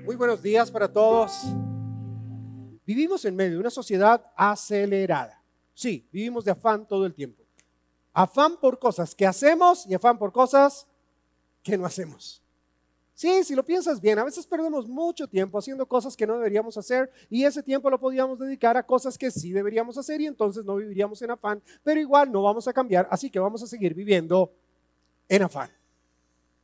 Muy buenos días para todos. Vivimos en medio de una sociedad acelerada. Sí, vivimos de afán todo el tiempo. Afán por cosas que hacemos y afán por cosas que no hacemos. Sí, si lo piensas bien, a veces perdemos mucho tiempo haciendo cosas que no deberíamos hacer y ese tiempo lo podríamos dedicar a cosas que sí deberíamos hacer y entonces no viviríamos en afán, pero igual no vamos a cambiar, así que vamos a seguir viviendo en afán.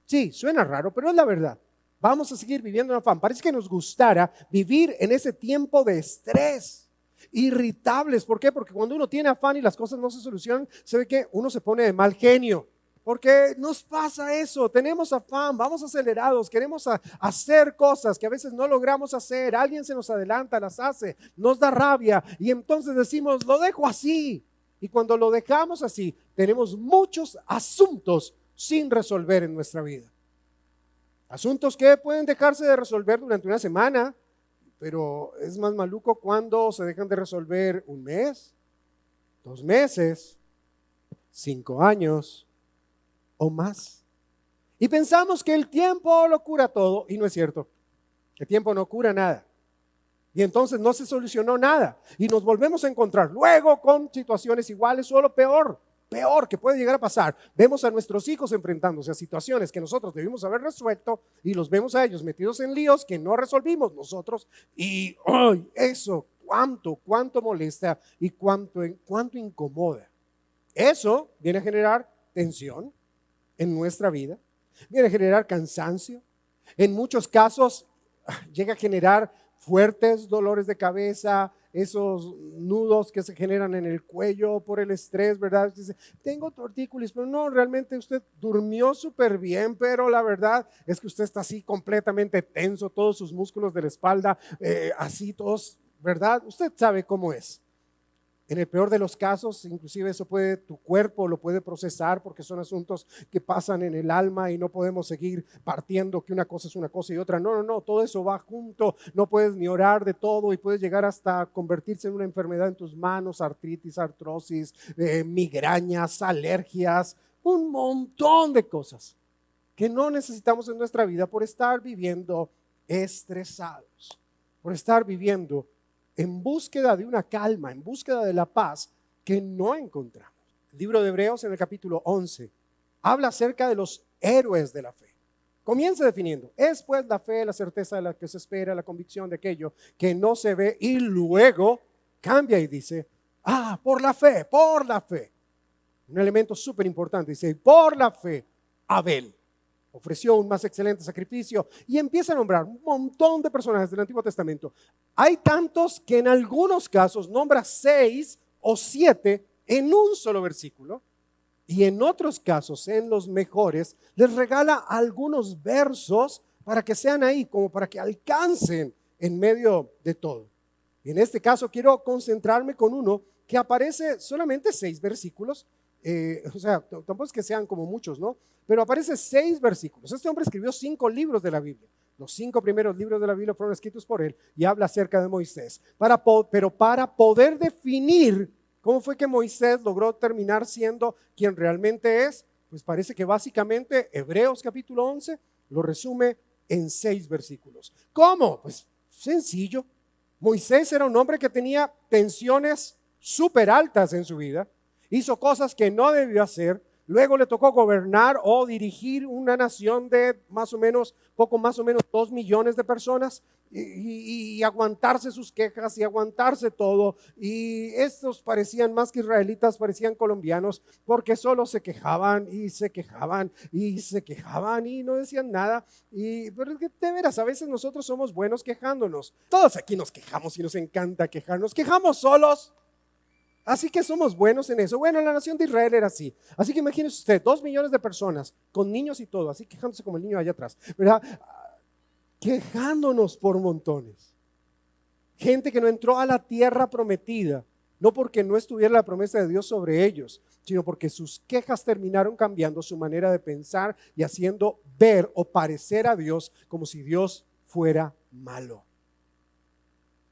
Sí, suena raro, pero es la verdad. Vamos a seguir viviendo en afán. Parece que nos gustara vivir en ese tiempo de estrés, irritables. ¿Por qué? Porque cuando uno tiene afán y las cosas no se solucionan, se ve que uno se pone de mal genio. Porque nos pasa eso, tenemos afán, vamos acelerados, queremos hacer cosas que a veces no logramos hacer, alguien se nos adelanta, las hace, nos da rabia y entonces decimos, lo dejo así. Y cuando lo dejamos así, tenemos muchos asuntos sin resolver en nuestra vida. Asuntos que pueden dejarse de resolver durante una semana, pero es más maluco cuando se dejan de resolver un mes, 2 meses, 5 años o más. Y pensamos que el tiempo lo cura todo y no es cierto. El tiempo no cura nada. Y entonces no se solucionó nada y nos volvemos a encontrar luego con situaciones iguales, solo peor que puede llegar a pasar. Vemos a nuestros hijos enfrentándose a situaciones que nosotros debimos haber resuelto y los vemos a ellos metidos en líos que no resolvimos nosotros y eso cuánto molesta y cuánto incomoda. Eso viene a generar tensión en nuestra vida, viene a generar cansancio. En muchos casos llega a generar fuertes dolores de cabeza, esos nudos que se generan en el cuello por el estrés, ¿verdad? Dice, tengo tortícolis, pero no, realmente usted durmió súper bien, pero la verdad es que usted está así completamente tenso, todos sus músculos de la espalda, así todos, ¿verdad? Usted sabe cómo es. En el peor de los casos, inclusive eso tu cuerpo lo puede procesar porque son asuntos que pasan en el alma y no podemos seguir partiendo que una cosa es una cosa y otra. No, todo eso va junto. No puedes ni orar de todo y puedes llegar hasta convertirse en una enfermedad en tus manos, artritis, artrosis, migrañas, alergias, un montón de cosas que no necesitamos en nuestra vida por estar viviendo estresados, por estar viviendo en búsqueda de una calma, en búsqueda de la paz que no encontramos. El libro de Hebreos en el capítulo 11 habla acerca de los héroes de la fe. Comienza definiendo, es pues la fe, la certeza de la que se espera, la convicción de aquello que no se ve y luego cambia y dice, por la fe. Un elemento súper importante, dice, por la fe, Abel ofreció un más excelente sacrificio y empieza a nombrar un montón de personajes del Antiguo Testamento. Hay tantos que en algunos casos nombra 6 o 7 en un solo versículo y en otros casos, en los mejores, les regala algunos versos para que sean ahí, como para que alcancen en medio de todo. Y en este caso quiero concentrarme con uno que aparece solamente 6 versículos. O sea, tampoco es que sean como muchos, ¿no? Pero aparece 6 versículos. Este hombre escribió 5 libros de la Biblia. Los 5 primeros libros de la Biblia fueron escritos por él y habla acerca de Moisés. Pero para poder definir cómo fue que Moisés logró terminar siendo quien realmente es, pues parece que básicamente Hebreos capítulo 11 lo resume en 6 versículos. ¿Cómo? Pues sencillo. Moisés era un hombre que tenía tensiones súper altas en su vida. Hizo cosas que no debió hacer. Luego le tocó gobernar o dirigir una nación de poco más o menos 2 millones de personas y aguantarse sus quejas y aguantarse todo. Y estos parecían más que israelitas, parecían colombianos porque solo se quejaban y se quejaban y se quejaban y no decían nada. Pero es que de veras, a veces nosotros somos buenos quejándonos. Todos aquí nos quejamos y nos encanta quejarnos. Quejamos solos. Así que somos buenos en eso. Bueno, la nación de Israel era así. Así que imagínese usted, 2 millones de personas con niños y todo, así quejándose como el niño allá atrás, ¿verdad? Quejándonos por montones. Gente que no entró a la tierra prometida, no porque no estuviera la promesa de Dios sobre ellos, sino porque sus quejas terminaron cambiando su manera de pensar y haciendo ver o parecer a Dios como si Dios fuera malo.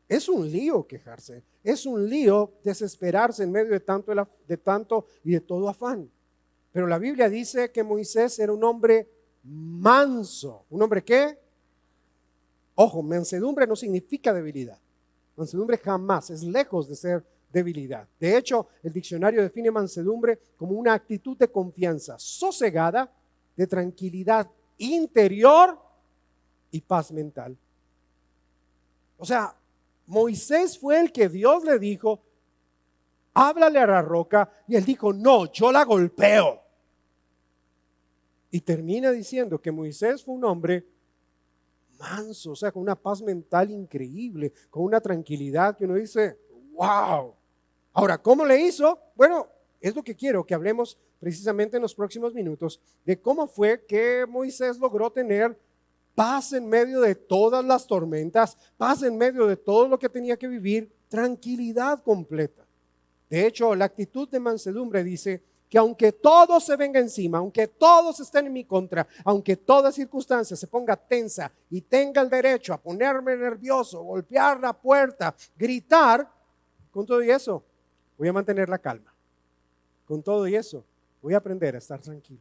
Es un lío quejarse, es un lío desesperarse en medio de tanto y de todo afán. Pero la Biblia dice que Moisés era un hombre manso. ¿Un hombre qué? Ojo, mansedumbre no significa debilidad. Mansedumbre jamás, es lejos de ser debilidad. De hecho, el diccionario define mansedumbre como una actitud de confianza sosegada, de tranquilidad interior y paz mental. O sea, Moisés fue el que Dios le dijo, háblale a la roca, y él dijo, no, yo la golpeo. Y termina diciendo que Moisés fue un hombre manso, o sea, con una paz mental increíble, con una tranquilidad que uno dice, wow. Ahora, ¿cómo le hizo? Bueno, es lo que quiero que hablemos precisamente en los próximos minutos, de cómo fue que Moisés logró tener paz en medio de todas las tormentas, paz en medio de todo lo que tenía que vivir, tranquilidad completa. De hecho, la actitud de mansedumbre dice que aunque todo se venga encima, aunque todos estén en mi contra, aunque toda circunstancia se ponga tensa y tenga el derecho a ponerme nervioso, golpear la puerta, gritar, con todo y eso voy a mantener la calma. Con todo y eso voy a aprender a estar tranquilo.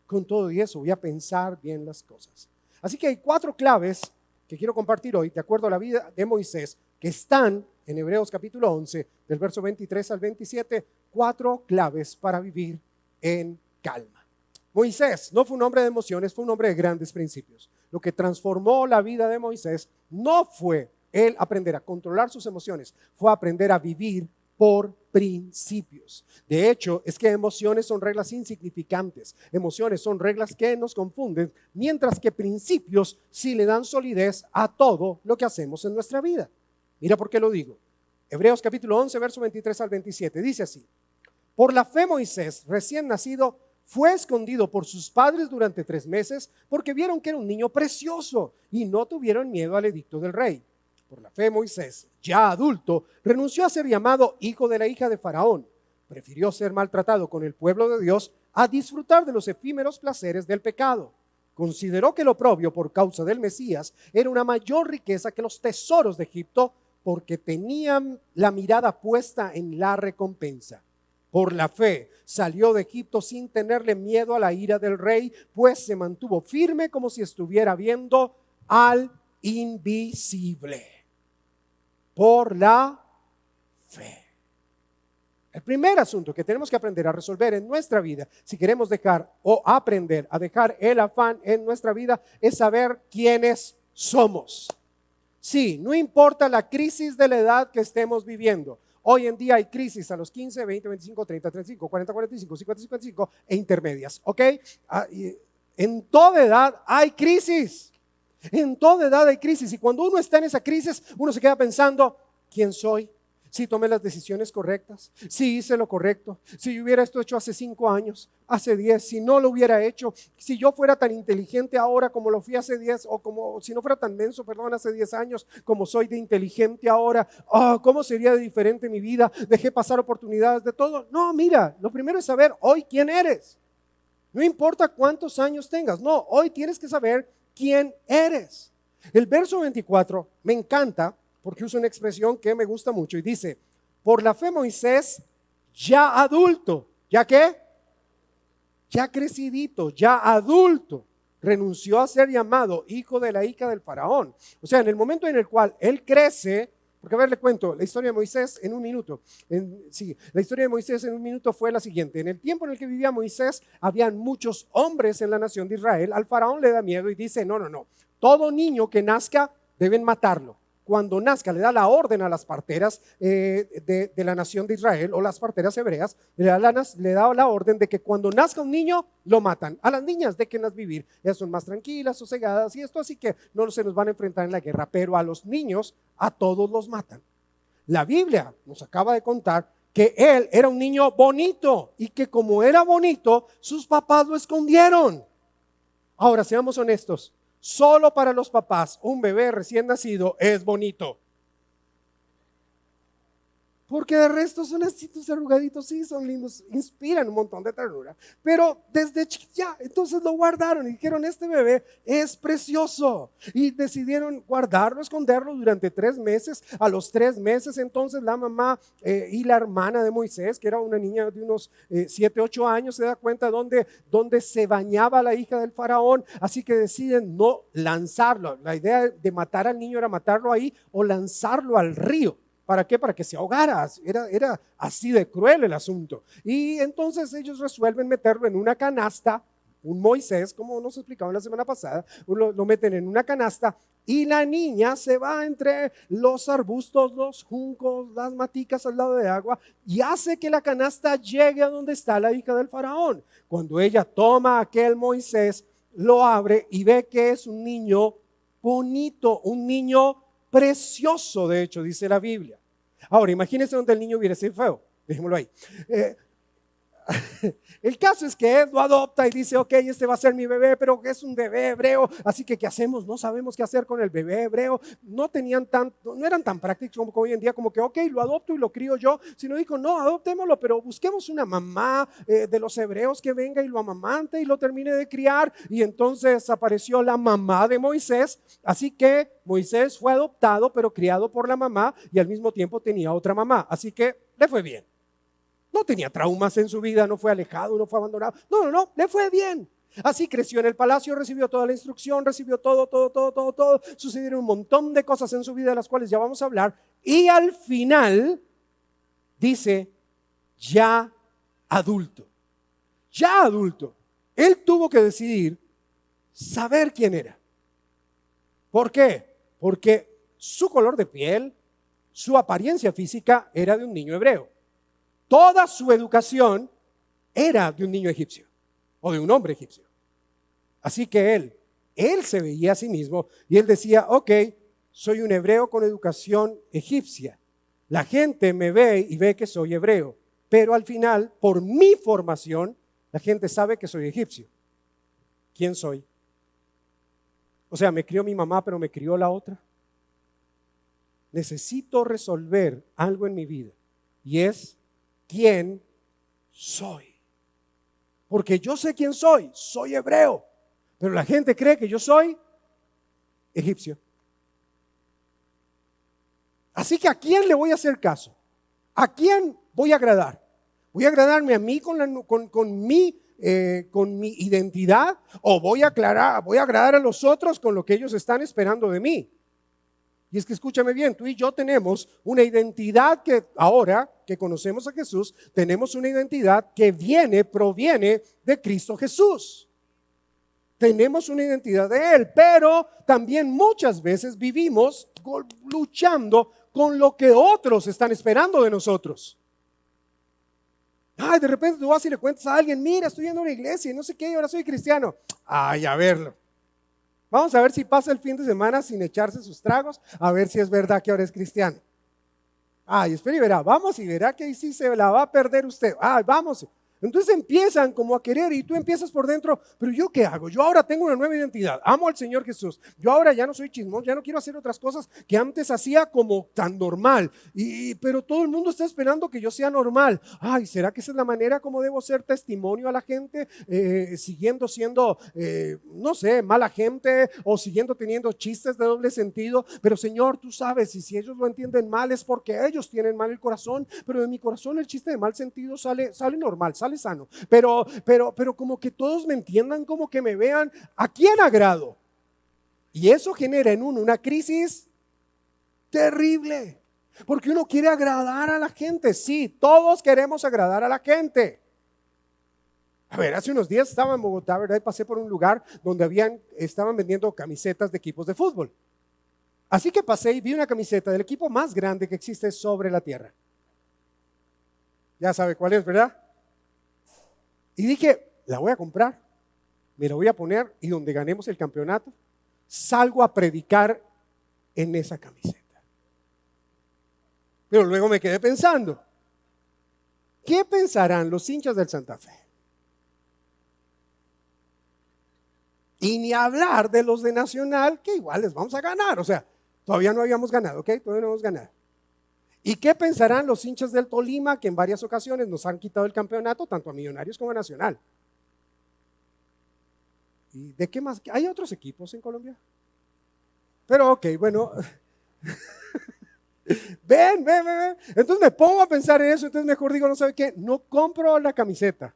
Con todo y eso voy a pensar bien las cosas. Así que hay 4 claves que quiero compartir hoy, de acuerdo a la vida de Moisés, que están en Hebreos capítulo 11, del verso 23 al 27, 4 claves para vivir en calma. Moisés no fue un hombre de emociones, fue un hombre de grandes principios. Lo que transformó la vida de Moisés no fue él aprender a controlar sus emociones, fue aprender a vivir por principios. De hecho, es que emociones son reglas insignificantes, emociones son reglas que nos confunden, mientras que principios sí le dan solidez a todo lo que hacemos en nuestra vida. Mira por qué lo digo. Hebreos capítulo 11, verso 23 al 27, dice así: por la fe Moisés, recién nacido, fue escondido por sus padres durante 3 meses porque vieron que era un niño precioso y no tuvieron miedo al edicto del rey. Por la fe Moisés, ya adulto, renunció a ser llamado hijo de la hija de Faraón. Prefirió ser maltratado con el pueblo de Dios a disfrutar de los efímeros placeres del pecado. Consideró que el oprobio por causa del Mesías era una mayor riqueza que los tesoros de Egipto, porque tenían la mirada puesta en la recompensa. Por la fe salió de Egipto sin tenerle miedo a la ira del rey, pues se mantuvo firme como si estuviera viendo al invisible. Por la fe. El primer asunto que tenemos que aprender a resolver en nuestra vida, si queremos dejar o aprender a dejar el afán en nuestra vida, es saber quiénes somos. Sí, no importa la crisis de la edad que estemos viviendo. Hoy en día hay crisis a los 15, 20, 25, 30, 35, 40, 45, 50, 55 e intermedias, ¿ok? En toda edad hay crisis. En toda edad hay crisis, y cuando uno está en esa crisis, uno se queda pensando, ¿quién soy? Si tomé las decisiones correctas, si hice lo correcto, si yo hubiera esto hecho hace 5 años, hace 10, si no lo hubiera hecho, si yo fuera tan inteligente ahora como lo fui hace 10, o como si no fuera tan menso, perdón, hace 10 años, como soy de inteligente ahora, ¿cómo sería de diferente mi vida? Dejé pasar oportunidades de todo. No, mira, lo primero es saber hoy quién eres. No importa cuántos años tengas, no, hoy tienes que saber quién eres. El verso 24 me encanta porque usa una expresión que me gusta mucho y dice: por la fe Moisés, ya adulto, ¿ya qué? Ya crecidito, ya adulto, renunció a ser llamado hijo de la hija del faraón. O sea, en el momento en el cual él crece, porque a ver, le cuento la historia de Moisés en un minuto. La historia de Moisés en un minuto fue la siguiente: en el tiempo en el que vivía Moisés, habían muchos hombres en la nación de Israel. Al faraón le da miedo y dice, no, todo niño que nazca deben matarlo. Cuando nazca, le da la orden a las parteras de la nación de Israel, o las parteras hebreas, le da la orden de que cuando nazca un niño, lo matan. A las niñas déjenlas vivir, ellas son más tranquilas, sosegadas y esto, así que no se nos van a enfrentar en la guerra, pero a los niños, a todos los matan. La Biblia nos acaba de contar que él era un niño bonito y que como era bonito, sus papás lo escondieron. Ahora, seamos honestos. Solo para los papás un bebé recién nacido es bonito. Porque de resto son así, tus arrugaditos, sí, son lindos, inspiran un montón de ternura. Pero desde ya, entonces lo guardaron y dijeron, este bebé es precioso. Y decidieron guardarlo, esconderlo durante 3 meses. A los 3 meses, entonces la mamá y la hermana de Moisés, que era una niña de unos 7, 8 años, se da cuenta donde se bañaba la hija del faraón. Así que deciden no lanzarlo. La idea de matar al niño era matarlo ahí o lanzarlo al río. ¿Para qué? Para que se ahogara. Era así de cruel el asunto. Y entonces ellos resuelven meterlo en una canasta, un Moisés, como nos explicaban la semana pasada, lo meten en una canasta y la niña se va entre los arbustos, los juncos, las maticas al lado de agua y hace que la canasta llegue a donde está la hija del faraón. Cuando ella toma aquel Moisés, lo abre y ve que es un niño bonito, un niño precioso, de hecho, dice la Biblia. Ahora, imagínense donde el niño hubiera sido feo. Dejémoslo ahí. El caso es que él lo adopta y dice, ok, este va a ser mi bebé, pero es un bebé hebreo, así que ¿qué hacemos? No sabemos qué hacer con el bebé hebreo. No eran tan prácticos como hoy en día, como que ok, lo adopto y lo crío yo, sino dijo, no, adoptémoslo, pero busquemos una mamá de los hebreos que venga y lo amamante y lo termine de criar. Y entonces apareció la mamá de Moisés, así que Moisés fue adoptado, pero criado por la mamá y al mismo tiempo tenía otra mamá, así que le fue bien. No tenía traumas en su vida, no fue alejado, no fue abandonado. No, le fue bien. Así creció en el palacio, recibió toda la instrucción, recibió todo. Sucedieron un montón de cosas en su vida de las cuales ya vamos a hablar. Y al final dice, ya adulto. Él tuvo que decidir saber quién era. ¿Por qué? Porque su color de piel, su apariencia física era de un niño hebreo. Toda su educación era de un niño egipcio o de un hombre egipcio. Así que él se veía a sí mismo y él decía, ok, soy un hebreo con educación egipcia. La gente me ve y ve que soy hebreo, pero al final, por mi formación, la gente sabe que soy egipcio. ¿Quién soy? O sea, me crió mi mamá, pero me crió la otra. Necesito resolver algo en mi vida y es quién soy. Porque yo sé quién soy hebreo, pero la gente cree que yo soy egipcio. Así que ¿a quién le voy a hacer caso? ¿A quién voy a agradar? ¿Voy a agradarme a mí con mi identidad o voy a agradar a los otros con lo que ellos están esperando de mí? Y es que escúchame bien, tú y yo tenemos una identidad que ahora que conocemos a Jesús, tenemos una identidad que proviene de Cristo Jesús. Tenemos una identidad de Él, pero también muchas veces vivimos luchando con lo que otros están esperando de nosotros. Ay, de repente tú vas y le cuentas a alguien, mira, estoy yendo a una iglesia y no sé qué, y ahora soy cristiano. Ay, a verlo. Vamos a ver si pasa el fin de semana sin echarse sus tragos, a ver si es verdad que ahora es cristiano. Ay, espera y verá, vamos y verá que ahí sí se la va a perder usted. Ay, vamos. Entonces empiezan como a querer y tú empiezas por dentro, pero ¿yo qué hago? Yo ahora tengo una nueva identidad, amo al Señor Jesús, yo ahora ya no soy chismón, ya no quiero hacer otras cosas que antes hacía como tan normal, pero todo el mundo está esperando que yo sea normal. Ay, ¿será que esa es la manera como debo ser testimonio a la gente? Siguiendo siendo, no sé, mala gente o siguiendo teniendo chistes de doble sentido, pero Señor, tú sabes, y si ellos lo entienden mal es porque ellos tienen mal el corazón, pero de mi corazón el chiste de mal sentido sale normal, sale sano, pero como que todos me entiendan, como que me vean, ¿a quién agrado? Y eso genera en uno una crisis terrible, porque uno quiere agradar a la gente. Sí, todos queremos agradar a la gente. A ver, hace unos días estaba en Bogotá, ¿verdad? Y pasé por un lugar donde estaban vendiendo camisetas de equipos de fútbol. Así que pasé y vi una camiseta del equipo más grande que existe sobre la tierra. Ya sabe cuál es, ¿verdad? Y dije, la voy a comprar, me la voy a poner y donde ganemos el campeonato, salgo a predicar en esa camiseta. Pero luego me quedé pensando, ¿qué pensarán los hinchas del Santa Fe? Y ni hablar de los de Nacional, que igual les vamos a ganar, o sea, todavía no habíamos ganado, ¿ok? Todavía no hemos ganado. ¿Y qué pensarán los hinchas del Tolima que en varias ocasiones nos han quitado el campeonato, tanto a Millonarios como a Nacional? ¿Y de qué más? ¿Hay otros equipos en Colombia? Pero ok, bueno, ven. Entonces me pongo a pensar en eso, entonces mejor digo, no sabe qué, no compro la camiseta.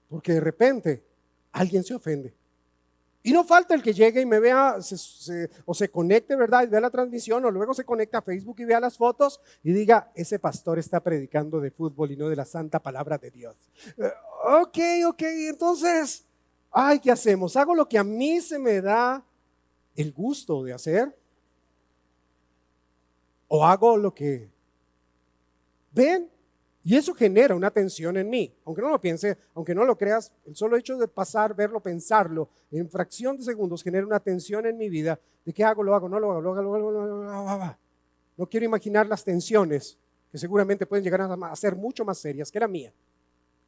Porque de repente alguien se ofende. Y no falta el que llegue y me vea o se conecte, ¿verdad? Y vea la transmisión, o luego se conecta a Facebook y vea las fotos y diga, ese pastor está predicando de fútbol y no de la santa palabra de Dios. Ok, entonces, ay, ¿qué hacemos? ¿Hago lo que a mí se me da el gusto de hacer? ¿O hago lo que ven? Y eso genera una tensión en mí, aunque no lo piense, aunque no lo creas, el solo hecho de pasar, verlo, pensarlo, en fracción de segundos genera una tensión en mi vida. ¿De qué hago? ¿Lo hago? ¿No lo hago? No quiero imaginar las tensiones que seguramente pueden llegar a ser mucho más serias que la mía.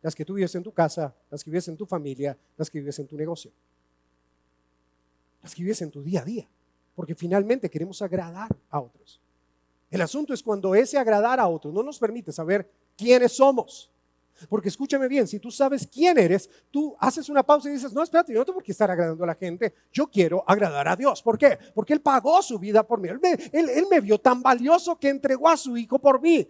Las que tú vives en tu casa, las que vives en tu familia, las que vives en tu negocio, las que vives en tu día a día, porque finalmente queremos agradar a otros. El asunto es cuando ese agradar a otros no nos permite saber quiénes somos. Porque escúchame bien, si tú sabes quién eres, tú haces una pausa y dices, no, espérate, yo no tengo por qué estar agradando a la gente, yo quiero agradar a Dios. ¿Por qué? Porque Él pagó su vida por mí, Él me vio tan valioso que entregó a su Hijo por mí.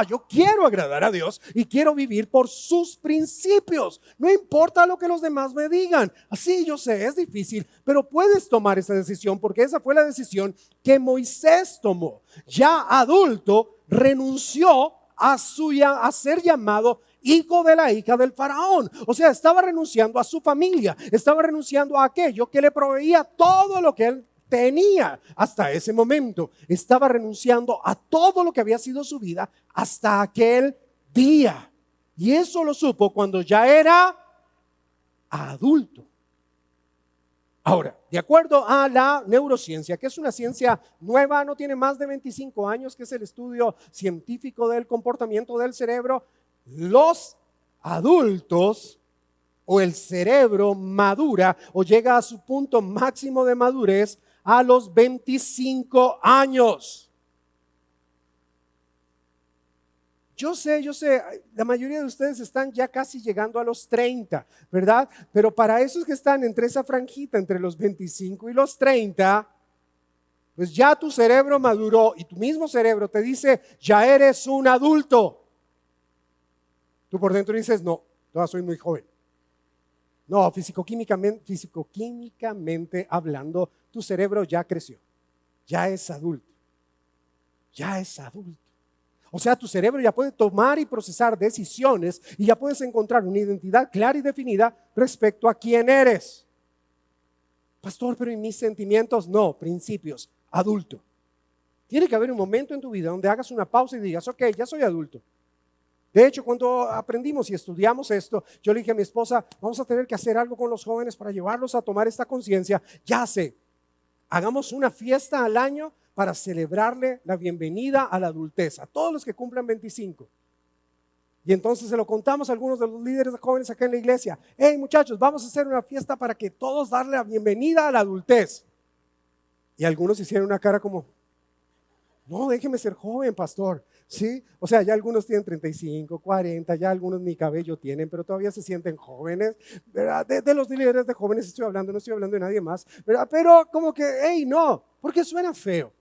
Yo quiero agradar a Dios y quiero vivir por sus principios. No importa lo que los demás me digan. Así yo sé, es difícil, pero puedes tomar esa decisión porque esa fue la decisión que Moisés tomó. Ya adulto, renunció a ser llamado hijo de la hija del faraón. O sea, estaba renunciando a su familia, estaba renunciando a aquello que le proveía todo lo que él tenía hasta ese momento. Estaba renunciando a todo lo que había sido su vida hasta aquel día. Y eso lo supo cuando ya era adulto. Ahora, de acuerdo a la neurociencia, que es una ciencia nueva, no tiene más de 25 años, que es el estudio científico del comportamiento del cerebro, los adultos o el cerebro madura o llega a su punto máximo de madurez a los 25 años. Yo sé, la mayoría de ustedes están ya casi llegando a los 30, ¿verdad? Pero para esos que están entre esa franjita, entre los 25 y los 30, pues ya tu cerebro maduró y tu mismo cerebro te dice, ya eres un adulto. Tú por dentro dices, no, todavía soy muy joven. No, físico-químicamente hablando, tu cerebro ya creció, ya es adulto. O sea, tu cerebro ya puede tomar y procesar decisiones y ya puedes encontrar una identidad clara y definida respecto a quién eres. Pastor, pero ¿y mis sentimientos? No, principios, adulto. Tiene que haber un momento en tu vida donde hagas una pausa y digas, ok, ya soy adulto. De hecho, cuando aprendimos y estudiamos esto, yo le dije a mi esposa, vamos a tener que hacer algo con los jóvenes para llevarlos a tomar esta conciencia. Ya sé, hagamos una fiesta al año para celebrarle la bienvenida a la adultez, a todos los que cumplan 25. Y entonces se lo contamos a algunos de los líderes de jóvenes acá en la iglesia. Hey muchachos, vamos a hacer una fiesta para que todos darle la bienvenida a la adultez. Y algunos hicieron una cara como, no, déjeme ser joven, pastor. ¿Sí? O sea, ya algunos tienen 35, 40, ya algunos ni cabello tienen, pero todavía se sienten jóvenes, ¿verdad? De los líderes de jóvenes estoy hablando, no estoy hablando de nadie más, ¿verdad? Pero como que, hey, no, porque suena feo.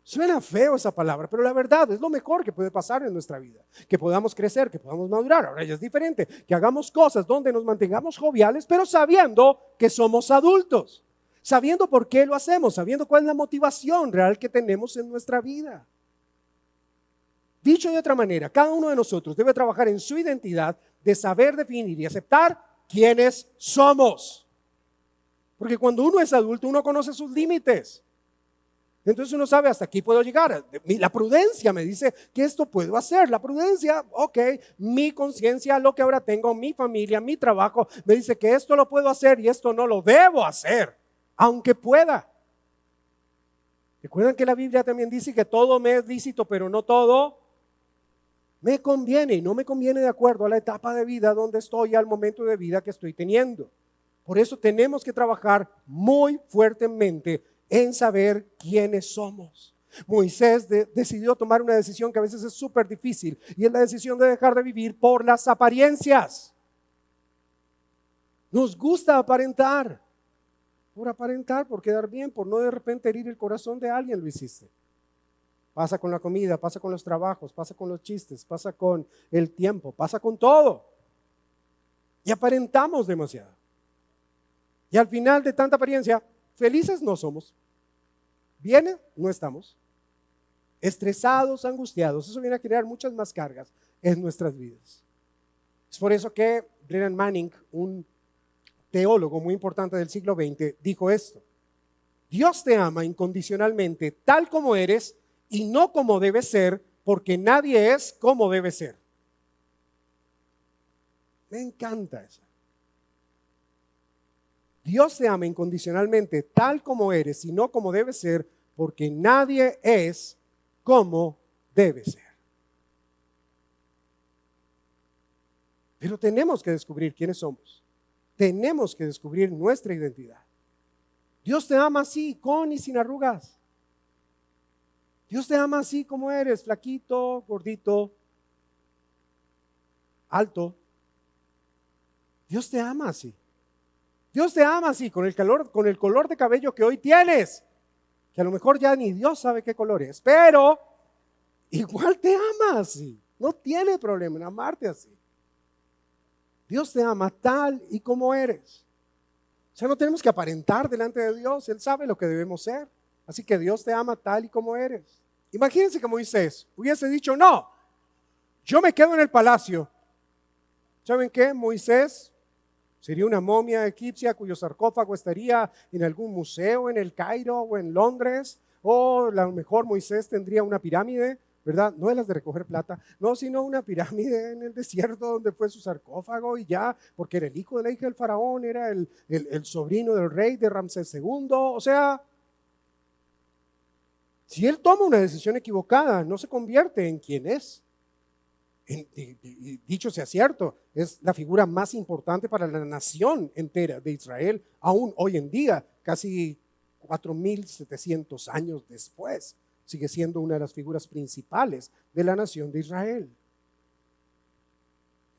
Suena feo esa palabra, pero la verdad es lo mejor que puede pasar en nuestra vida. Que podamos crecer, que podamos madurar. Ahora ya es diferente, que hagamos cosas donde nos mantengamos joviales, pero sabiendo que somos adultos. Sabiendo por qué lo hacemos, sabiendo cuál es la motivación real que tenemos en nuestra vida. Dicho de otra manera, cada uno de nosotros debe trabajar en su identidad de saber definir y aceptar quiénes somos. Porque cuando uno es adulto, uno conoce sus límites. Entonces uno sabe, hasta aquí puedo llegar. La prudencia me dice que esto puedo hacer. La prudencia, ok, mi conciencia, lo que ahora tengo, mi familia, mi trabajo, me dice que esto lo puedo hacer y esto no lo debo hacer, aunque pueda. Recuerdan que la Biblia también dice que todo me es lícito, pero no todo me conviene, y no me conviene de acuerdo a la etapa de vida donde estoy, al momento de vida que estoy teniendo. Por eso tenemos que trabajar muy fuertemente en saber quiénes somos. Moisés decidió tomar una decisión que a veces es súper difícil, y es la decisión de dejar de vivir por las apariencias. Nos gusta aparentar, por quedar bien, por no de repente herir el corazón de alguien lo hiciste. Pasa con la comida, pasa con los trabajos, pasa con los chistes, pasa con el tiempo, pasa con todo. Y aparentamos demasiado. Y al final de tanta apariencia, felices no somos. Viene, no estamos. Estresados, angustiados. Eso viene a crear muchas más cargas en nuestras vidas. Es por eso que Brennan Manning, un teólogo muy importante del siglo XX, dijo esto: Dios te ama incondicionalmente tal como eres y no como debes ser, porque nadie es como debe ser. Me encanta eso. Dios te ama incondicionalmente tal como eres y no como debe ser, porque nadie es como debe ser. Pero tenemos que descubrir quiénes somos. Tenemos que descubrir nuestra identidad. Dios te ama así, con y sin arrugas. Dios te ama así como eres, flaquito, gordito, alto. Dios te ama así. Dios te ama así, con el color de cabello que hoy tienes, que a lo mejor ya ni Dios sabe qué color es, pero igual te ama así. No tiene problema en amarte así. Dios te ama tal y como eres. O sea, no tenemos que aparentar delante de Dios. Él sabe lo que debemos ser. Así que Dios te ama tal y como eres. Imagínense que Moisés hubiese dicho: no, yo me quedo en el palacio. ¿Saben qué? Moisés sería una momia egipcia cuyo sarcófago estaría en algún museo en el Cairo o en Londres. O a lo mejor Moisés tendría una pirámide, ¿verdad? No de las de recoger plata, no, sino una pirámide en el desierto donde fue su sarcófago y ya, porque era el hijo de la hija del faraón, era el sobrino del rey de Ramsés II. O sea, si él toma una decisión equivocada, no se convierte en quien es. Y dicho sea cierto, es la figura más importante para la nación entera de Israel, aún hoy en día, casi 4.700 años después, sigue siendo una de las figuras principales de la nación de Israel.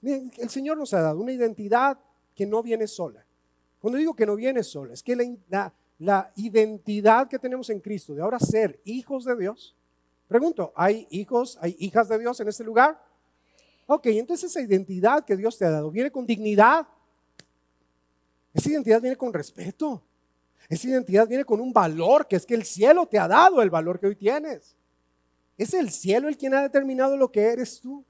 Miren, el Señor nos ha dado una identidad que no viene sola. Cuando digo que no viene sola, es que la identidad que tenemos en Cristo de ahora ser hijos de Dios. Pregunto, ¿hay hijos, hay hijas de Dios en este lugar? Ok, entonces esa identidad que Dios te ha dado viene con dignidad. Esa identidad viene con respeto. Esa identidad viene con un valor, que es que el cielo te ha dado el valor que hoy tienes. Es el cielo el quien ha determinado lo que eres tú.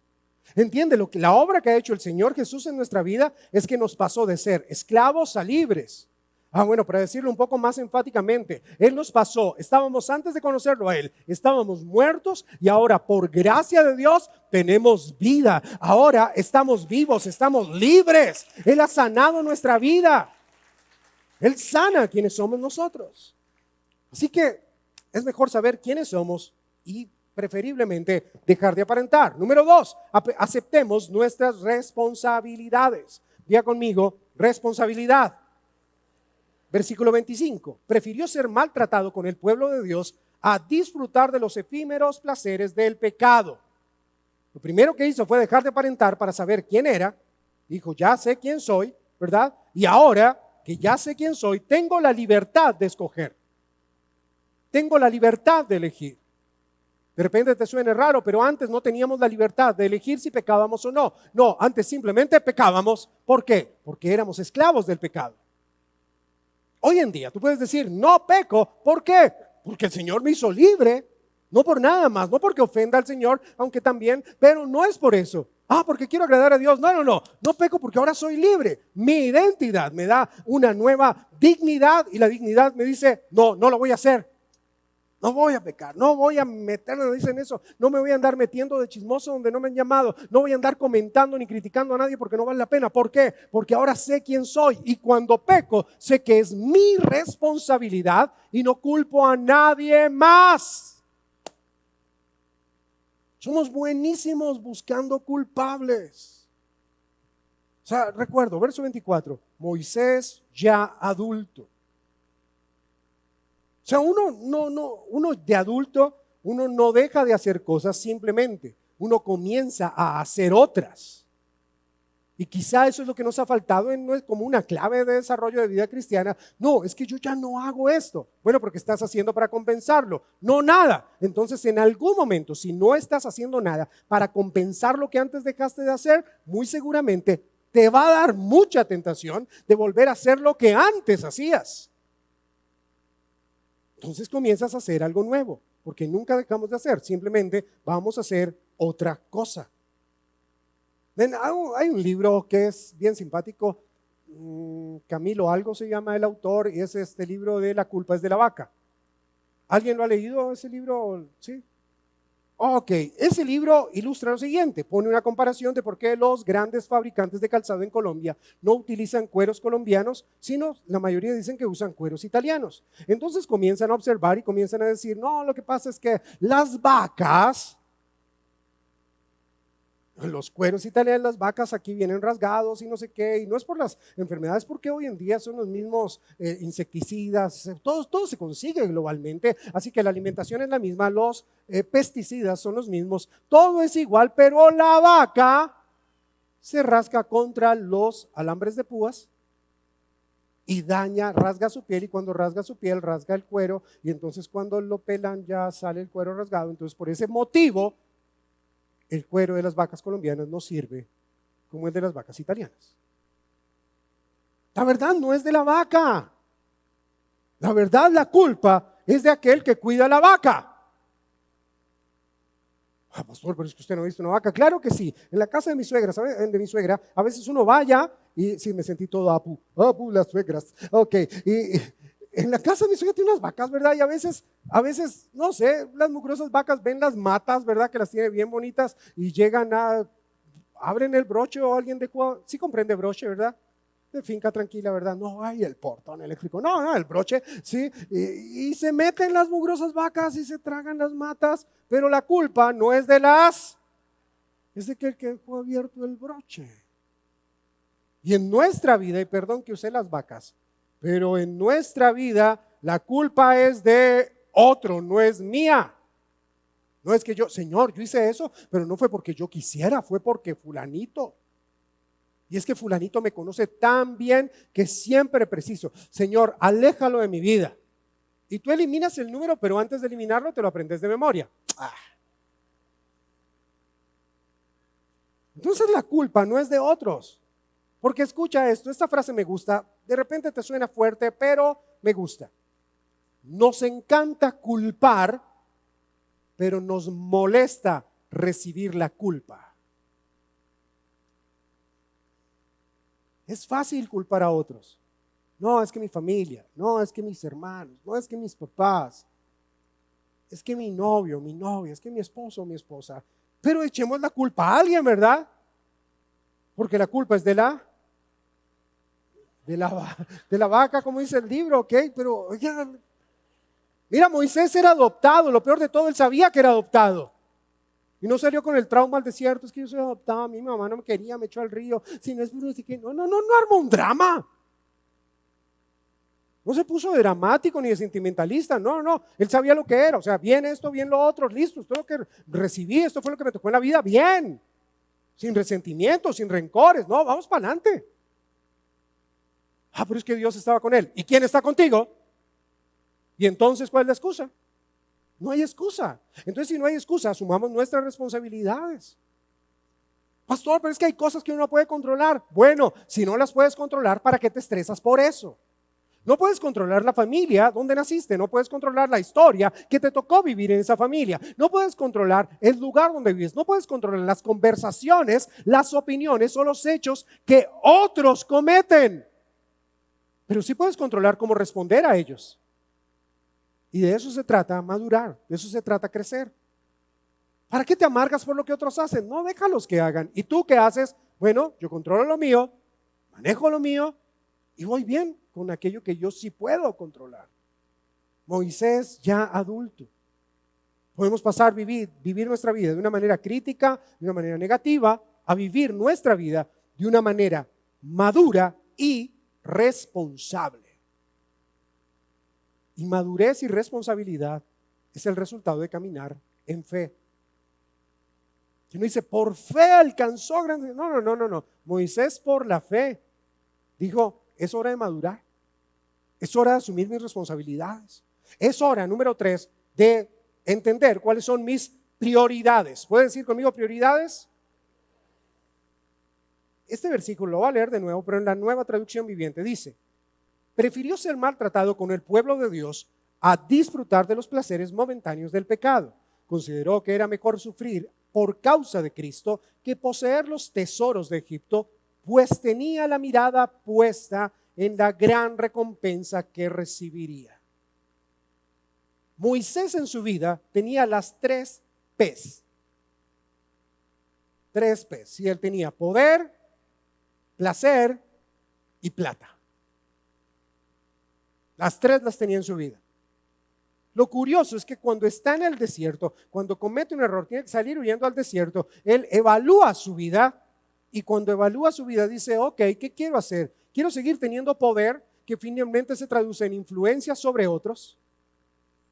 Entiende, la obra que ha hecho el Señor Jesús en nuestra vida es que nos pasó de ser esclavos a libres. Bueno, para decirlo un poco más enfáticamente, Él nos pasó, estábamos antes de conocerlo a Él, estábamos muertos y ahora por gracia de Dios tenemos vida. Ahora estamos vivos, estamos libres. Él ha sanado nuestra vida. Él sana a quienes somos nosotros. Así que es mejor saber quiénes somos y preferiblemente dejar de aparentar. Número 2, aceptemos nuestras responsabilidades. Diga conmigo, responsabilidad. Versículo 25, prefirió ser maltratado con el pueblo de Dios a disfrutar de los efímeros placeres del pecado. Lo primero que hizo fue dejar de aparentar para saber quién era. Dijo, ya sé quién soy, ¿verdad? Y ahora que ya sé quién soy, tengo la libertad de escoger. Tengo la libertad de elegir. De repente te suene raro, pero antes no teníamos la libertad de elegir si pecábamos o no. No, antes simplemente pecábamos. ¿Por qué? Porque éramos esclavos del pecado. Hoy en día tú puedes decir, no peco. ¿Por qué? Porque el Señor me hizo libre. No por nada más, no porque ofenda al Señor, aunque también, pero no es por eso. Porque quiero agradar a Dios. No peco porque ahora soy libre. Mi identidad me da una nueva dignidad y la dignidad me dice, no lo voy a hacer. No voy a pecar, no voy a meterme, dicen eso, no me voy a andar metiendo de chismoso donde no me han llamado, no voy a andar comentando ni criticando a nadie porque no vale la pena. ¿Por qué? Porque ahora sé quién soy y cuando peco sé que es mi responsabilidad y no culpo a nadie más. Somos buenísimos buscando culpables. O sea, recuerdo, verso 24, Moisés ya adulto. O sea, uno de adulto uno no deja de hacer cosas simplemente, uno comienza a hacer otras. Y quizá eso es lo que nos ha faltado no es como una clave de desarrollo de vida cristiana. No, es que yo ya no hago esto. Bueno, porque estás haciendo para compensarlo. No, nada. Entonces, en algún momento, si no estás haciendo nada para compensar lo que antes dejaste de hacer, muy seguramente te va a dar mucha tentación de volver a hacer lo que antes hacías. Entonces comienzas a hacer algo nuevo, porque nunca dejamos de hacer. Simplemente vamos a hacer otra cosa. Hay un libro que es bien simpático, Camilo algo se llama el autor, y es este libro de La culpa es de la vaca. ¿Alguien lo ha leído ese libro? ¿Sí? Ok, ese libro ilustra lo siguiente, pone una comparación de por qué los grandes fabricantes de calzado en Colombia no utilizan cueros colombianos, sino la mayoría dicen que usan cueros italianos. Entonces comienzan a observar y comienzan a decir, no, lo que pasa es que las vacas, los cueros italianos, las vacas aquí vienen rasgados y no sé qué, y no es por las enfermedades, porque hoy en día son los mismos insecticidas, todo se consigue globalmente, así que la alimentación es la misma, los pesticidas son los mismos, todo es igual, pero la vaca se rasca contra los alambres de púas y rasga su piel, y cuando rasga su piel, rasga el cuero, y entonces cuando lo pelan ya sale el cuero rasgado. Entonces por ese motivo el cuero de las vacas colombianas no sirve como el de las vacas italianas. La verdad no es de la vaca. La verdad, la culpa es de aquel que cuida la vaca. Pastor, pero es que usted no ha visto una vaca. Claro que sí. En la casa de mi suegra, a veces uno vaya y sí, me sentí todo apu, las suegras. Ok, y en la casa de mi suegra tiene unas vacas, ¿verdad? Y a veces, no sé, las mugrosas vacas ven las matas, ¿verdad? Que las tiene bien bonitas y abren el broche o alguien de Cuba, sí comprende broche, ¿verdad? De finca tranquila, ¿verdad? No hay el portón eléctrico, no, el broche, sí, y se meten las mugrosas vacas y se tragan las matas, pero la culpa no es es de que el que fue abierto el broche. Y en nuestra vida, y perdón que usé las vacas, pero en nuestra vida la culpa es de otro, no es mía. No es que Señor, yo hice eso, pero no fue porque yo quisiera, fue porque fulanito. Y es que fulanito me conoce tan bien que siempre preciso, Señor, aléjalo de mi vida. Y tú eliminas el número, pero antes de eliminarlo te lo aprendes de memoria. Entonces la culpa no es de otros. Porque escucha esto, esta frase me gusta, de repente te suena fuerte, pero me gusta. Nos encanta culpar, pero nos molesta recibir la culpa. Es fácil culpar a otros. No, es que mi familia, no, es que mis hermanos, no, es que mis papás, es que mi novio, mi novia, es que mi esposo o mi esposa. Pero echemos la culpa a alguien, ¿verdad? Porque la culpa es de la vaca, como dice el libro, ¿ok? Pero, mira, Moisés era adoptado, lo peor de todo, él sabía que era adoptado. Y no salió con el trauma al desierto, es que yo soy adoptado, mi mamá no me quería, me echó al río, si no es no, armó un drama. No se puso de dramático ni de sentimentalista, no, él sabía lo que era, o sea, bien esto, bien lo otro, listo, esto es lo que recibí, esto fue lo que me tocó en la vida, bien, sin resentimientos, sin rencores, no, vamos para adelante. Pero es que Dios estaba con él. ¿Y quién está contigo? Y entonces, ¿cuál es la excusa? No hay excusa. Entonces, si no hay excusa, asumamos nuestras responsabilidades. Pastor, pero es que hay cosas que uno no puede controlar. Bueno, si no las puedes controlar, ¿para qué te estresas por eso? No puedes controlar la familia donde naciste, no puedes controlar la historia que te tocó vivir en esa familia, no puedes controlar el lugar donde vives, no puedes controlar las conversaciones, las opiniones o los hechos que otros cometen. Pero sí puedes controlar cómo responder a ellos. Y de eso se trata madurar, de eso se trata crecer. ¿Para qué te amargas por lo que otros hacen? No, déjalos que hagan. ¿Y tú qué haces? Bueno, yo controlo lo mío, manejo lo mío y voy bien con aquello que yo sí puedo controlar. Moisés ya adulto. Podemos pasar a vivir nuestra vida de una manera crítica, de una manera negativa, a vivir nuestra vida de una manera madura y responsable. Inmadurez y responsabilidad es el resultado de caminar en fe. Que uno dice, por fe alcanzó grande. No. Moisés por la fe dijo, es hora de madurar. Es hora de asumir mis responsabilidades. Es hora, número 3, de entender cuáles son mis prioridades. ¿Puede decir conmigo prioridades? Este versículo lo voy a leer de nuevo, pero en la Nueva Traducción Viviente dice: prefirió ser maltratado con el pueblo de Dios a disfrutar de los placeres momentáneos del pecado. Consideró que era mejor sufrir por causa de Cristo que poseer los tesoros de Egipto, pues tenía la mirada puesta en la gran recompensa que recibiría. Moisés en su vida tenía las 3 P's. 3 P's. Y él tenía poder, placer y plata. Las 3 las tenía en su vida. Lo curioso es que cuando está en el desierto, cuando comete un error, tiene que salir huyendo al desierto, él evalúa su vida y cuando evalúa su vida dice, ok, ¿qué quiero hacer? Quiero seguir teniendo poder, que finalmente se traduce en influencia sobre otros.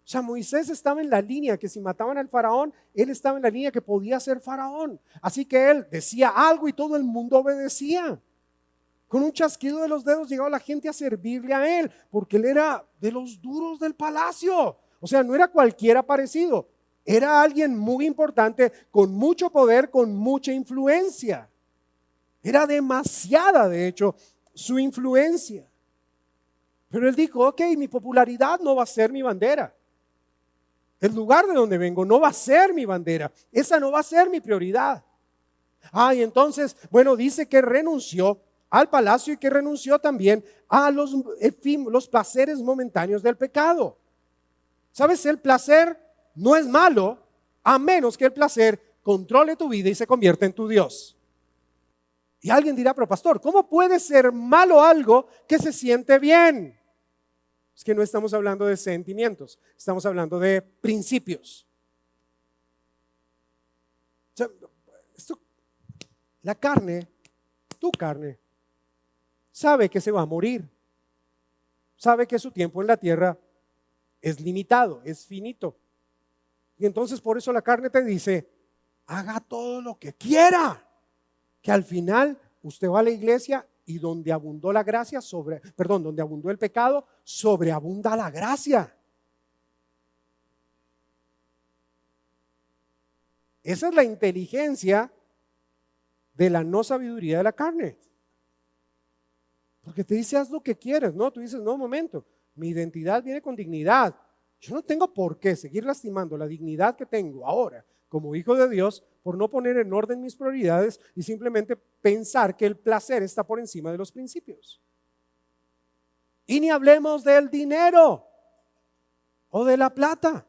O sea, Moisés estaba en la línea que si mataban al faraón, él estaba en la línea que podía ser faraón. Así que él decía algo y todo el mundo obedecía. Con un chasquido de los dedos llegaba la gente a servirle a él, porque él era de los duros del palacio. O sea, no era cualquiera parecido. Era alguien muy importante, con mucho poder, con mucha influencia. Era demasiada, de hecho, su influencia. Pero él dijo, ok, mi popularidad no va a ser mi bandera. El lugar de donde vengo no va a ser mi bandera. Esa no va a ser mi prioridad. Y entonces, bueno, dice que renunció al palacio y que renunció también a los placeres momentáneos del pecado. ¿Sabes? El placer no es malo a menos que el placer controle tu vida y se convierta en tu Dios. Y alguien dirá, pero pastor, ¿cómo puede ser malo algo que se siente bien? Es que no estamos hablando de sentimientos, estamos hablando de principios. O sea, la carne, tu carne, sabe que se va a morir, sabe que su tiempo en la tierra es limitado, es finito. Y entonces por eso la carne te dice, haga todo lo que quiera, que al final usted va a la iglesia y donde abundó la gracia, donde abundó el pecado, sobreabunda la gracia. Esa es la inteligencia de la no sabiduría de la carne. Porque te dice, haz lo que quieres, ¿no? Tú dices, no, un momento, mi identidad viene con dignidad. Yo no tengo por qué seguir lastimando la dignidad que tengo ahora como hijo de Dios por no poner en orden mis prioridades y simplemente pensar que el placer está por encima de los principios. Y ni hablemos del dinero o de la plata.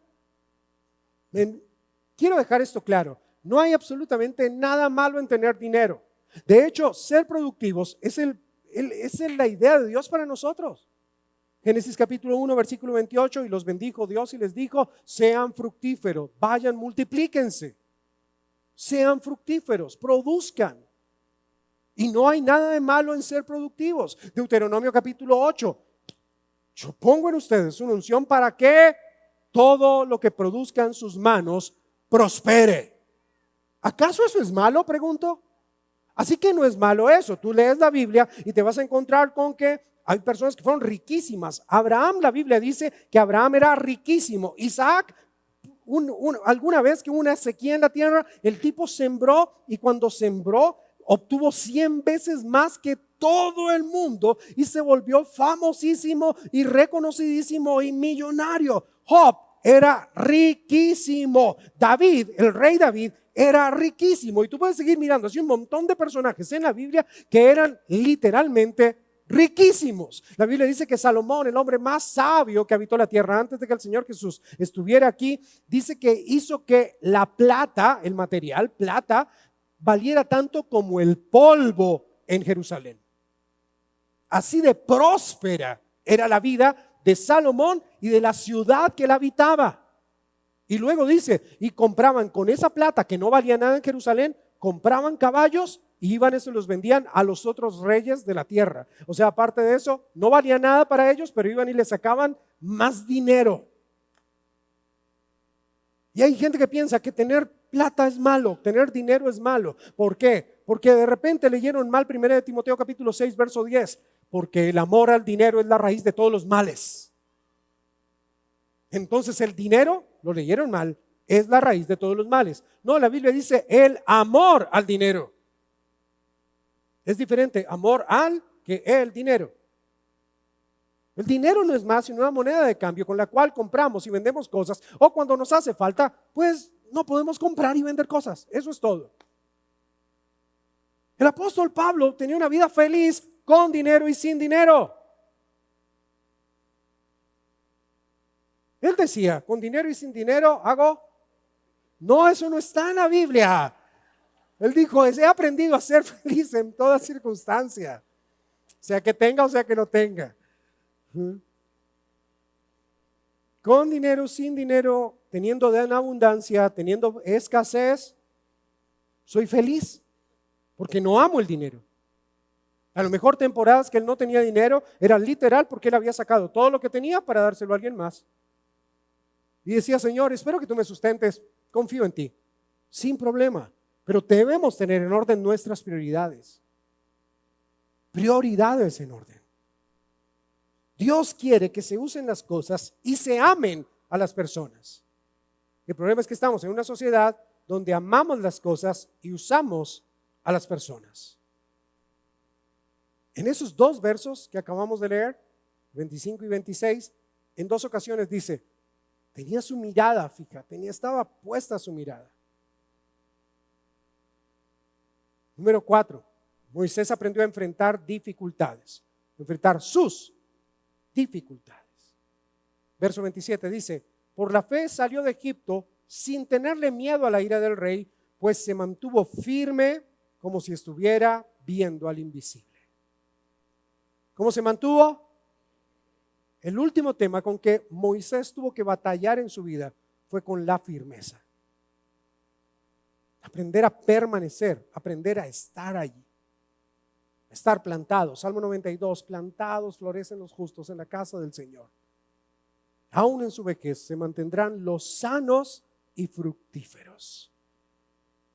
Quiero dejar esto claro, no hay absolutamente nada malo en tener dinero. De hecho, ser productivos es la idea de Dios para nosotros. Génesis capítulo 1 versículo 28, y los bendijo Dios y les dijo, sean fructíferos, vayan, multiplíquense, sean fructíferos, produzcan. Y no hay nada de malo en ser productivos. Deuteronomio capítulo 8, yo pongo en ustedes una unción para que todo lo que produzcan sus manos prospere. ¿Acaso eso es malo? Pregunto. Así que no es malo eso. Tú lees la Biblia y te vas a encontrar con que hay personas que fueron riquísimas. Abraham, la Biblia dice que Abraham era riquísimo. Isaac, alguna vez que hubo una sequía en la tierra, el tipo sembró y cuando sembró obtuvo 100 veces más que todo el mundo y se volvió famosísimo y reconocidísimo y millonario. Job era riquísimo. David, el rey David, era riquísimo. Y tú puedes seguir mirando así un montón de personajes en la Biblia que eran literalmente riquísimos. La Biblia dice que Salomón, el hombre más sabio que habitó la tierra antes de que el Señor Jesús estuviera aquí, dice que hizo que la plata, el material plata, valiera tanto como el polvo en Jerusalén. Así de próspera era la vida de Salomón y de la ciudad que él habitaba. Y luego dice, y compraban con esa plata que no valía nada en Jerusalén, compraban caballos y iban y se los vendían a los otros reyes de la tierra. O sea, aparte de eso, no valía nada para ellos, pero iban y le sacaban más dinero. Y hay gente que piensa que tener plata es malo, tener dinero es malo. ¿Por qué? Porque de repente leyeron mal 1 de Timoteo capítulo 6, verso 10. Porque el amor al dinero es la raíz de todos los males. Entonces el dinero, lo leyeron mal, es la raíz de todos los males. No, la Biblia dice el amor al dinero. Es diferente amor al que el dinero. El dinero no es más sino una moneda de cambio con la cual compramos y vendemos cosas, o cuando nos hace falta, pues no podemos comprar y vender cosas. Eso es todo. El apóstol Pablo tenía una vida feliz con dinero y sin dinero. Él decía, con dinero y sin dinero hago. No, eso no está en la Biblia. Él dijo, he aprendido a ser feliz en toda circunstancia, sea que tenga o sea que no tenga. Con dinero, sin dinero, teniendo en abundancia, teniendo escasez, soy feliz porque no amo el dinero. A lo mejor temporadas que él no tenía dinero era literal porque él había sacado todo lo que tenía para dárselo a alguien más. Y decía, Señor, espero que tú me sustentes, confío en ti, sin problema. Pero debemos tener en orden nuestras prioridades. Prioridades en orden. Dios quiere que se usen las cosas y se amen a las personas. El problema es que estamos en una sociedad donde amamos las cosas y usamos a las personas. En esos dos versos que acabamos de leer, 25 y 26, en dos ocasiones dice, tenía su mirada fija, estaba puesta su mirada. Número 4, Moisés aprendió a enfrentar dificultades, enfrentar sus dificultades. Verso 27 dice, por la fe salió de Egipto sin tenerle miedo a la ira del rey, pues se mantuvo firme como si estuviera viendo al invisible. ¿Cómo se mantuvo? El último tema con que Moisés tuvo que batallar en su vida fue con la firmeza. Aprender a permanecer, aprender a estar allí, estar plantados. Salmo 92, plantados florecen los justos en la casa del Señor. Aún en su vejez se mantendrán los sanos y fructíferos.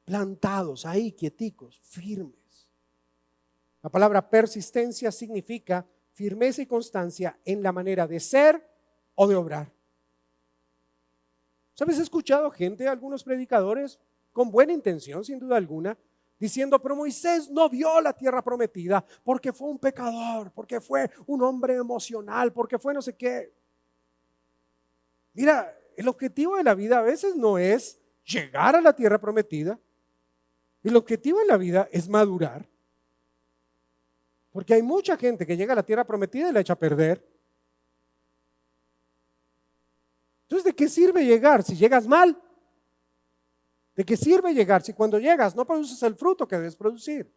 Plantados ahí, quieticos, firmes. La palabra persistencia significa firmeza y constancia en la manera de ser o de obrar. ¿Sabes? He escuchado gente, algunos predicadores, con buena intención, sin duda alguna, diciendo, pero Moisés no vio la tierra prometida porque fue un pecador, porque fue un hombre emocional, porque fue no sé qué. Mira, el objetivo de la vida a veces no es llegar a la tierra prometida. El objetivo de la vida es madurar. Porque hay mucha gente que llega a la tierra prometida y la echa a perder. Entonces, ¿de qué sirve llegar si llegas mal? ¿De qué sirve llegar si cuando llegas no produces el fruto que debes producir?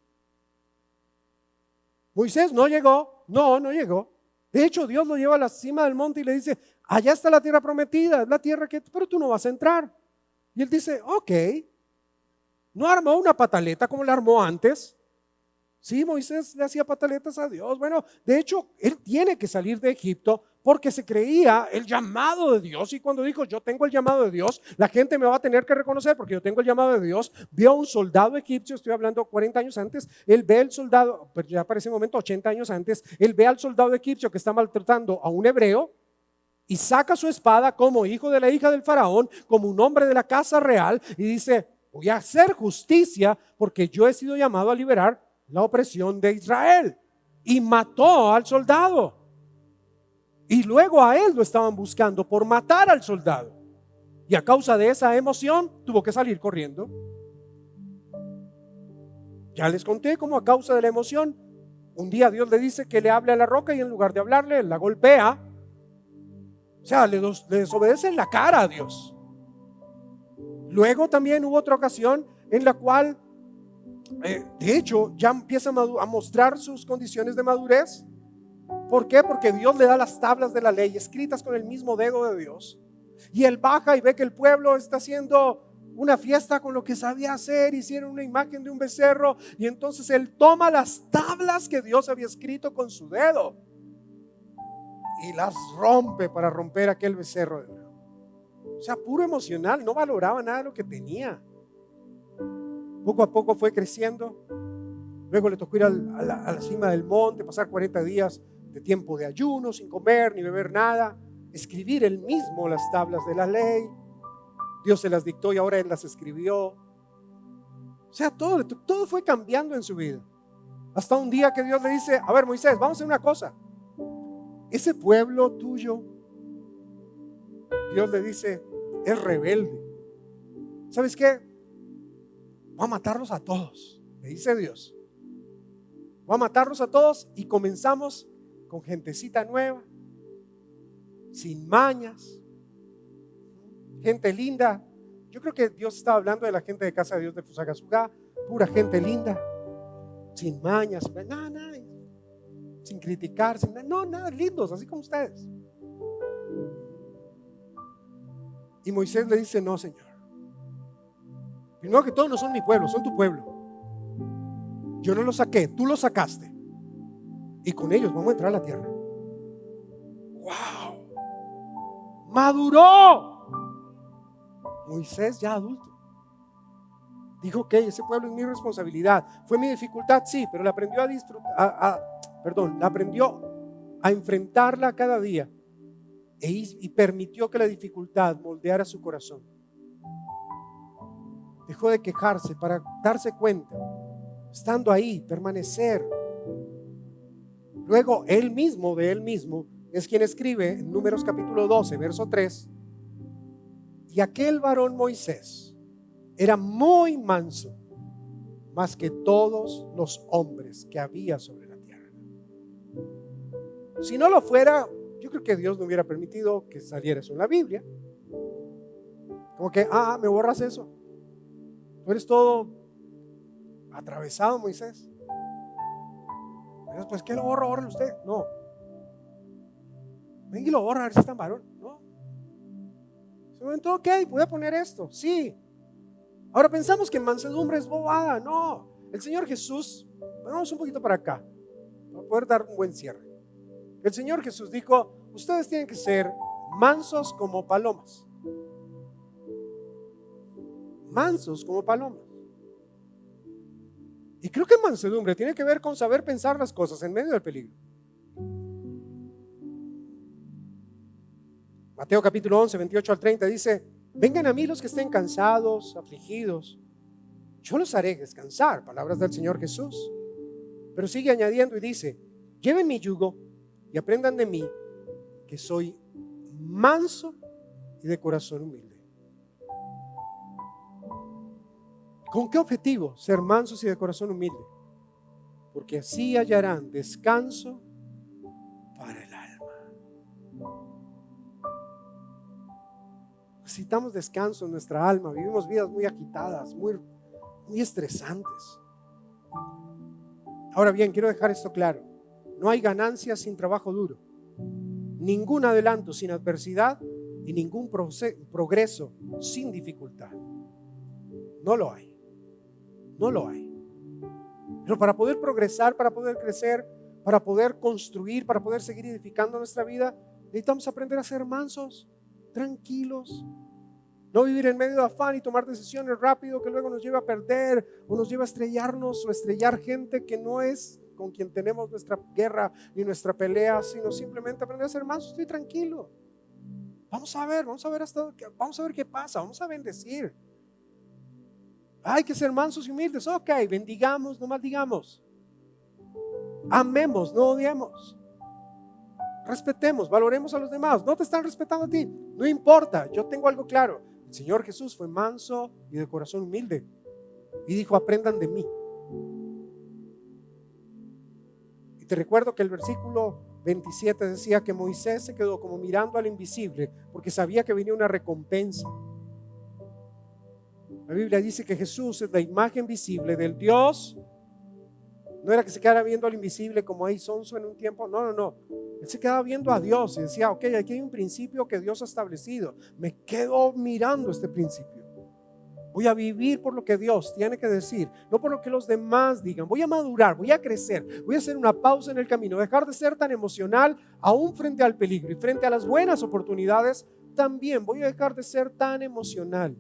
Moisés no llegó, no llegó. De hecho, Dios lo lleva a la cima del monte y le dice, allá está la tierra prometida, es la tierra que, pero tú no vas a entrar. Y él dice, ok, no armó una pataleta como la armó antes. Sí, Moisés le hacía pataletas a Dios. Bueno, de hecho, él tiene que salir de Egipto porque se creía el llamado de Dios. Y cuando dijo, yo tengo el llamado de Dios, la gente me va a tener que reconocer porque yo tengo el llamado de Dios. Vio a un soldado egipcio, estoy hablando 40 años antes, él ve al soldado, pero ya para ese momento 80 años antes, él ve al soldado egipcio que está maltratando a un hebreo y saca su espada como hijo de la hija del faraón, como un hombre de la casa real y dice, voy a hacer justicia porque yo he sido llamado a liberar la opresión de Israel, y mató al soldado. Y luego a él lo estaban buscando por matar al soldado, y a causa de esa emoción tuvo que salir corriendo. Ya les conté cómo a causa de la emoción un día Dios le dice que le hable a la roca y en lugar de hablarle la golpea. O sea, le desobedece en la cara a Dios. Luego también hubo otra ocasión en la cual de hecho ya empieza a mostrar sus condiciones de madurez. ¿Por qué? Porque Dios le da las tablas de la ley escritas con el mismo dedo de Dios, y él baja y ve que el pueblo está haciendo una fiesta con lo que sabía hacer. Hicieron una imagen de un becerro, y entonces él toma las tablas que Dios había escrito con su dedo y las rompe para romper aquel becerro de oro. O sea, puro emocional, no valoraba nada de lo que tenía. Poco a poco fue creciendo. Luego le tocó ir a la cima del monte, pasar 40 días de tiempo de ayuno, sin comer ni beber nada, escribir él mismo las tablas de la ley. Dios se las dictó y ahora él las escribió. O sea, todo fue cambiando en su vida. Hasta un día que Dios le dice: a ver, Moisés, vamos a hacer una cosa. Ese pueblo tuyo, Dios le dice, es rebelde. ¿Sabes qué? Voy a matarlos a todos, le dice Dios. Voy a matarlos a todos y comenzamos con gentecita nueva, sin mañas, gente linda. Yo creo que Dios estaba hablando de la gente de Casa de Dios de Fusagasugá, pura gente linda, sin mañas, nada, sin criticar, nada, lindos, así como ustedes. Y Moisés le dice: no, Señor, primero que todo no son mi pueblo, son tu pueblo. Yo no los saqué, tú los sacaste, y con ellos vamos a entrar a la tierra. ¡Wow! ¡Maduró! Moisés ya adulto dijo: ok, ese pueblo es mi responsabilidad. Fue mi dificultad, sí, pero la aprendió a disfrutar, la aprendió a enfrentarla cada día y permitió que la dificultad moldeara su corazón. Dejó de quejarse para darse cuenta, estando ahí, permanecer. Luego él mismo es quien escribe en Números capítulo 12 verso 3: y aquel varón Moisés era muy manso, más que todos los hombres que había sobre la tierra. Si no lo fuera, yo creo que Dios no hubiera permitido que saliera eso en la Biblia. Como que, me borras eso. Tú eres todo atravesado, Moisés. Pues, ¿qué lo borra? Bórralo usted. No. Venga y lo borra, a ver si es tan varón. No. En ese momento, ok, voy a poner esto. Sí. Ahora pensamos que mansedumbre es bobada. No. El Señor Jesús, vamos un poquito para acá, para poder dar un buen cierre. El Señor Jesús dijo: ustedes tienen que ser mansos como palomas. Mansos como palomas. Y creo que mansedumbre tiene que ver con saber pensar las cosas en medio del peligro. Mateo capítulo 11, 28 al 30 dice: vengan a mí los que estén cansados, afligidos, yo los haré descansar. Palabras del Señor Jesús. Pero sigue añadiendo y dice: lleven mi yugo y aprendan de mí, que soy manso y de corazón humilde. ¿Con qué objetivo? Ser mansos y de corazón humilde. Porque así hallarán descanso para el alma. Necesitamos descanso en nuestra alma. Vivimos vidas muy agitadas, muy estresantes. Ahora bien, quiero dejar esto claro: no hay ganancia sin trabajo duro, ningún adelanto sin adversidad y ningún progreso sin dificultad. No lo hay. No lo hay. Pero para poder progresar, para poder crecer, para poder construir, para poder seguir edificando nuestra vida, necesitamos aprender a ser mansos, tranquilos. No vivir en medio de afán y tomar decisiones rápido que luego nos lleva a perder o nos lleva a estrellarnos o estrellar gente que no es con quien tenemos nuestra guerra ni nuestra pelea, sino simplemente aprender a ser mansos. Estoy tranquilo. Vamos a ver qué pasa, vamos a bendecir. Hay que ser mansos y humildes. Ok, bendigamos, no maldigamos. Amemos, no odiemos. Respetemos, valoremos a los demás. No te están respetando a ti, no importa. Yo tengo algo claro: el Señor Jesús fue manso y de corazón humilde y dijo: aprendan de mí. Y te recuerdo que el versículo 27 decía que Moisés se quedó como mirando al invisible, porque sabía que venía una recompensa. La Biblia dice que Jesús es la imagen visible del Dios. No era que se quedara viendo al invisible como ahí sonso en un tiempo. No. Él se quedaba viendo a Dios y decía: ok, aquí hay un principio que Dios ha establecido. Me quedo mirando este principio. Voy a vivir por lo que Dios tiene que decir, no por lo que los demás digan. Voy a madurar, voy a crecer, voy a hacer una pausa en el camino, dejar de ser tan emocional aún frente al peligro y frente a las buenas oportunidades. también voy a dejar de ser tan emocional.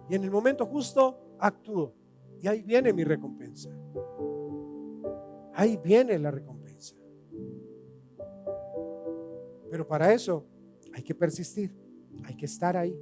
Y en el momento justo actúo. Y ahí viene mi recompensa. Ahí viene la recompensa. Pero para eso hay que persistir, hay que estar ahí.